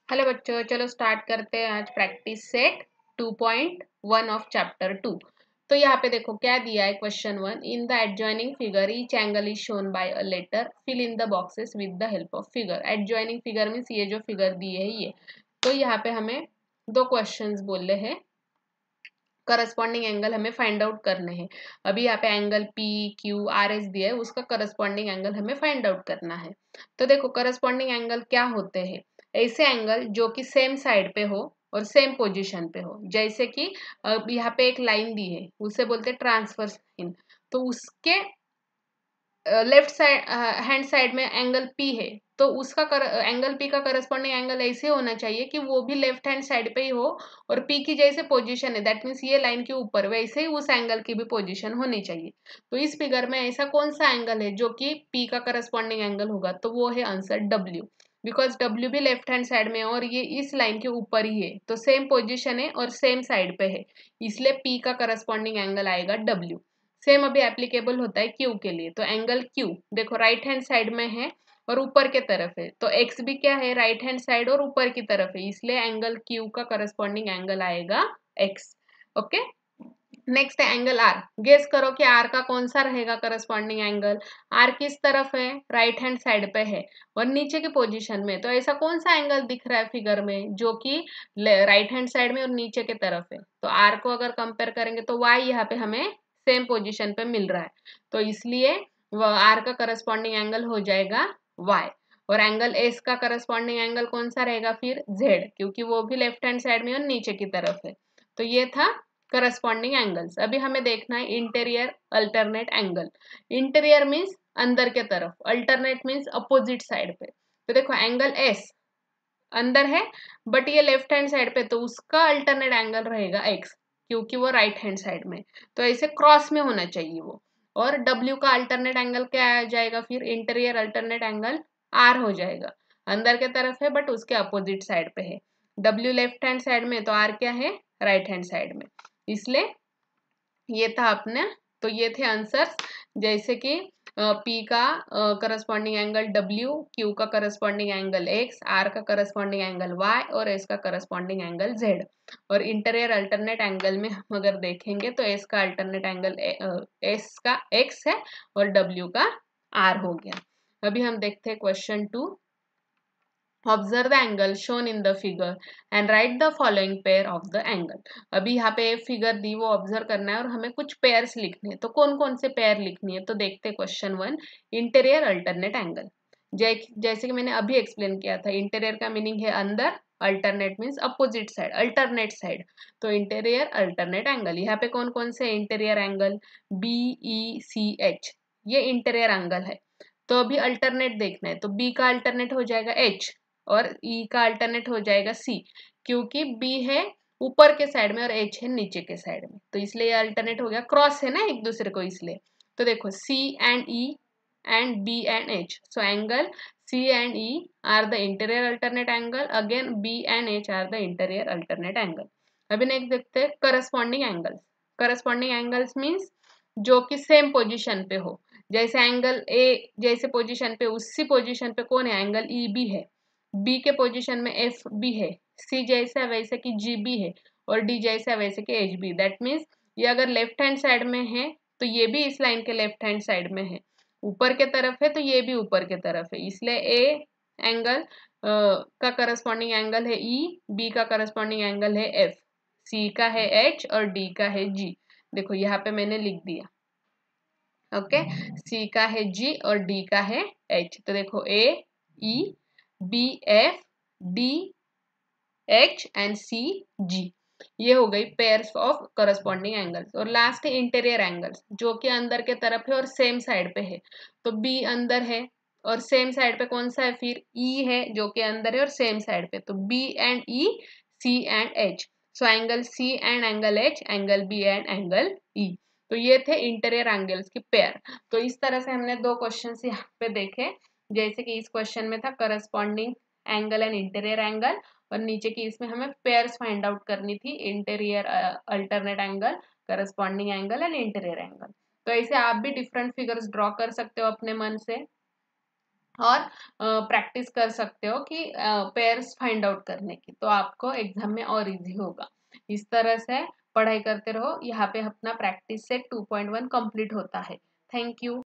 Hello बच्चों, चलो start करते हैं आज प्रैक्टिस सेट 2.1 ऑफ चैप्टर 2। तो यहाँ पे देखो क्या दिया है। Question 1, in the adjoining figure each angle is shown by a letter, fill in the boxes with the help of figure. Adjoining figure means ये जो फिगर दी है ये। तो यहाँ पे हमें दो क्वेश्चंस बोले हैं, करस्पॉन्डिंग एंगल हमें फाइंड आउट करने हैं। अभी यहाँ पे angle P Q R S दिया है, उसका करस्पॉन्डिंग एंगल हमें फाइंड आउट करना है। तो देखो करस्पॉन्डिंग एंगल क्या होते हैं। ऐसे एंगल जो कि सेम साइड पे हो और सेम पोजीशन पे हो। जैसे कि अब यहाँ पे एक लाइन दी है, उसे बोलते हैं ट्रांसवर्स लाइन। तो उसके लेफ्ट साइड हैंड साइड में एंगल पी है, तो उसका एंगल पी का करस्पॉन्डिंग एंगल ऐसे होना चाहिए कि वो भी लेफ्ट हैंड साइड पे ही हो और पी की जैसे पोजीशन है, दैट मीन्स ये लाइन के ऊपर, वैसे ही उस एंगल की भी पोजीशन होनी चाहिए। तो इस फिगर में ऐसा कौन सा एंगल है जो कि पी का करस्पॉन्डिंग एंगल होगा, तो वो है आंसर डब्ल्यू। बिकॉज डब्ल्यू भी लेफ्ट हैंड साइड में है और ये इस लाइन के ऊपर ही है, तो सेम पोजिशन है और सेम साइड पे है, इसलिए पी का करस्पॉन्डिंग एंगल आएगा डब्ल्यू। सेम अभी एप्लीकेबल होता है क्यू के लिए। तो एंगल क्यू देखो राइट हैंड साइड में है और ऊपर के तरफ है, तो एक्स भी क्या है, राइट हैंड साइड और ऊपर की तरफ है, इसलिए एंगल क्यू का करस्पॉन्डिंग एंगल आएगा एक्स। ओके, नेक्स्ट है एंगल आर। गेस करो कि आर का कौन सा रहेगा करस्पॉन्डिंग एंगल। आर किस तरफ है, राइट हैंड साइड पे है और नीचे की पोजीशन में। तो ऐसा कौन सा एंगल दिख रहा है फिगर में जो कि राइट हैंड साइड में और नीचे के तरफ है। तो आर को अगर कंपेयर करेंगे तो वाई यहाँ पे हमें सेम पोजीशन पे मिल रहा है, तो इसलिए आर का करस्पॉन्डिंग एंगल हो जाएगा वाई। और एंगल एस का करस्पॉन्डिंग एंगल कौन सा रहेगा फिर, जेड, क्योंकि वो भी लेफ्ट हैंड साइड में और नीचे की तरफ है। तो ये था करस्पॉन्डिंग एंगल्स। अभी हमें देखना है interior alternate angle. Interior means अंदर के तरफ, अल्टरनेट मीन्स अपोजिट साइड पे। तो देखो एंगल एस अंदर है बट ये लेफ्ट हैंड साइड पे, तो उसका अल्टरनेट एंगल रहेगा एक्स, क्योंकि वो राइट हैंड साइड में। तो ऐसे क्रॉस में होना चाहिए वो। और डब्ल्यू का अल्टरनेट एंगल क्या आ जाएगा फिर, इंटीरियर अल्टरनेट एंगल आर हो जाएगा। अंदर के तरफ है बट उसके अपोजिट साइड पे है। डब्ल्यू लेफ्ट हैंड साइड में, तो आर क्या है, राइट हैंड साइड में, इसलिए ये था अपने। तो ये थे आंसर्स, जैसे कि पी का करस्पॉन्डिंग एंगल डब्ल्यू, क्यू का करस्पॉन्डिंग एंगल एक्स, आर का करस्पॉन्डिंग एंगल वाई और एस का करस्पॉन्डिंग एंगल जेड। और इंटीरियर अल्टरनेट एंगल में हम अगर देखेंगे तो एस का अल्टरनेट एंगल एस का एक्स है और डब्ल्यू का आर हो गया। अभी हम देखते हैं question 2। Observe the angle shown in the figure and right the following pair of the angle. अभी यहाँ पे फिगर दी, वो ऑब्जर्व करना है और हमें कुछ पेयर्स लिखने हैं। तो कौन कौन से पेयर लिखनी है, तो देखते हैं क्वेश्चन 1, इंटीरियर अल्टरनेट एंगल। जैसे कि मैंने अभी एक्सप्लेन किया था, इंटीरियर का मीनिंग है अंदर, alternate means opposite side, alternate side. तो इंटीरियर अल्टरनेट एंगल, यहाँ पे कौन कौन से interior angle, B E C H, ये इंटीरियर एंगल है। तो अभी अल्टरनेट देखना है, तो बी का अल्टरनेट हो जाएगा एच और ई का अल्टरनेट हो जाएगा सी, क्योंकि बी है ऊपर के साइड में और एच है नीचे के साइड में, तो इसलिए अल्टरनेट हो गया, क्रॉस है ना एक दूसरे को इसलिए। तो देखो C and E and B and H, so angle C and E are the interior alternate angle, again B and H are the interior alternate angle. अभी नेक्स्ट देखते हैं corresponding angles. Corresponding angles means जो कि same position पे हो। जैसे angle A जैसे position पे, उसी पोजिशन पे कौन है, एंगल ई बी है। बी के पोजीशन में एफ बी है, सी जैसा वैसे कि जी बी है और डी जैसा वैसे कि एच बी। दैट मीन्स ये अगर लेफ्ट हैंड साइड में है तो ये भी इस लाइन के लेफ्ट हैंड साइड में है, ऊपर के तरफ है तो ये भी ऊपर के तरफ है, इसलिए ए एंगल का करस्पॉन्डिंग एंगल है ई, बी का करस्पॉन्डिंग एंगल है एफ, सी का है एच और डी का है जी। देखो यहाँ पे मैंने लिख दिया। ओके, सी का है जी और डी का है एच। तो देखो A E B F D H and C G, ये हो गई पेयर्स ऑफ करस्पॉन्डिंग एंगल्स। और लास्ट है इंटीरियर एंगल्स, जो कि अंदर के तरफ है और सेम साइड पे है। तो बी अंदर है और सेम साइड पे कौन सा है फिर, ई है जो कि अंदर है और सेम साइड पे, तो B and E, C and H. So angle C and angle H, angle B and angle E. तो ये थे इंटीरियर एंगल्स की पेयर। तो इस तरह से हमने दो क्वेश्चन यहाँ पे देखे, जैसे कि इस क्वेश्चन में था corresponding angle and interior angle, और नीचे की इसमें हमें पेयर्स फाइंड आउट करनी थी, interior alternate angle, corresponding angle and interior angle. तो ऐसे आप भी डिफरेंट फिगर्स ड्रॉ कर सकते हो अपने मन से। और प्रैक्टिस कर सकते हो कि पेयर्स फाइंड आउट करने की, तो आपको एग्जाम में और इजी होगा। इस तरह से पढ़ाई करते रहो। यहाँ पे अपना प्रैक्टिस सेट 2.1 कंप्लीट होता है। Thank you.